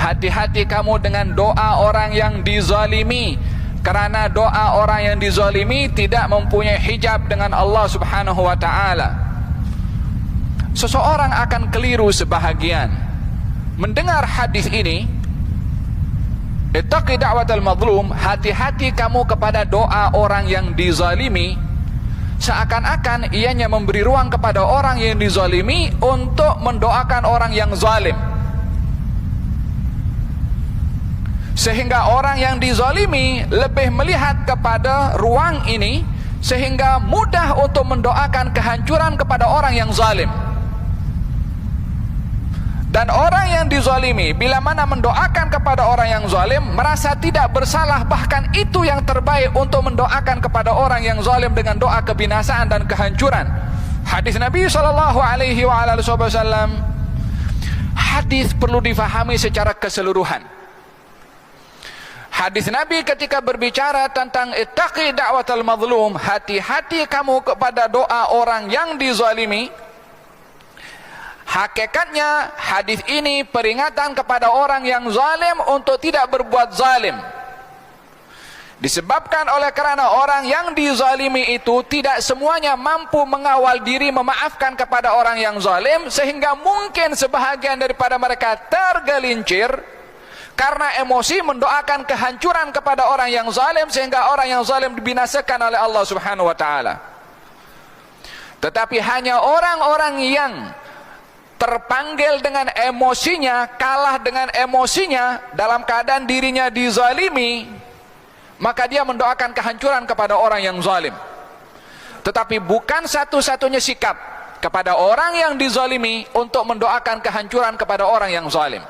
hati-hati kamu dengan doa orang yang dizalimi, kerana doa orang yang dizalimi tidak mempunyai hijab dengan Allah Subhanahu wa taala. Seseorang akan keliru sebahagian mendengar hadis ini, ittaqi da'watal mazlum, hati-hati kamu kepada doa orang yang dizalimi, seakan-akan ianya memberi ruang kepada orang yang dizalimi untuk mendoakan orang yang zalim, sehingga orang yang dizalimi lebih melihat kepada ruang ini sehingga mudah untuk mendoakan kehancuran kepada orang yang zalim. Dan orang yang dizalimi bila mana mendoakan kepada orang yang zalim merasa tidak bersalah, bahkan itu yang terbaik untuk mendoakan kepada orang yang zalim dengan doa kebinasaan dan kehancuran. Hadis Nabi SAW, hadis perlu difahami secara keseluruhan. Hadis Nabi ketika berbicara tentang ittaqi da'watal mazlum, hati-hati kamu kepada doa orang yang dizalimi, hakikatnya hadis ini peringatan kepada orang yang zalim untuk tidak berbuat zalim. Disebabkan oleh kerana orang yang dizalimi itu tidak semuanya mampu mengawal diri memaafkan kepada orang yang zalim, sehingga mungkin sebahagian daripada mereka tergelincir karena emosi mendoakan kehancuran kepada orang yang zalim, sehingga orang yang zalim dibinasakan oleh Allah Subhanahu wa taala. Tetapi hanya orang-orang yang terpanggil dengan emosinya, kalah dengan emosinya dalam keadaan dirinya dizalimi, maka dia mendoakan kehancuran kepada orang yang zalim. Tetapi bukan satu-satunya sikap kepada orang yang dizalimi untuk mendoakan kehancuran kepada orang yang zalim.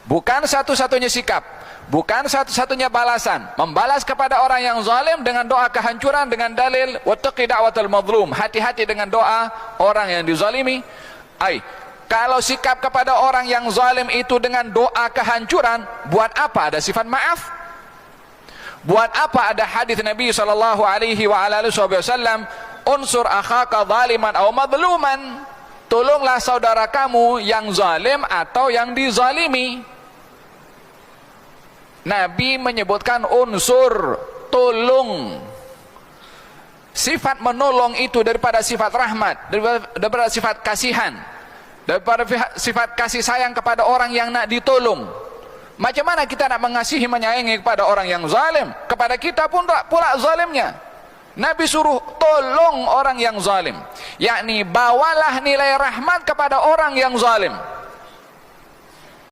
Bukan satu-satunya sikap, bukan satu-satunya balasan membalas kepada orang yang zalim dengan doa kehancuran dengan dalil wattaqi da'watal mazlum, hati-hati dengan doa orang yang dizalimi. Kalau sikap kepada orang yang zalim itu dengan doa kehancuran, buat apa ada sifat maaf? Buat apa ada hadis Nabi SAW, unsur akhaka zaliman aw mazluman, tolonglah saudara kamu yang zalim atau yang dizalimi. Nabi menyebutkan unsur tolong. Sifat menolong itu daripada sifat rahmat, daripada sifat kasihan, daripada sifat kasih sayang kepada orang yang nak ditolong. Macam mana kita nak mengasihi menyayangi kepada orang yang zalim? Kepada kita pun pula zalimnya. Nabi suruh tolong orang yang zalim, yakni bawalah nilai rahmat kepada orang yang zalim.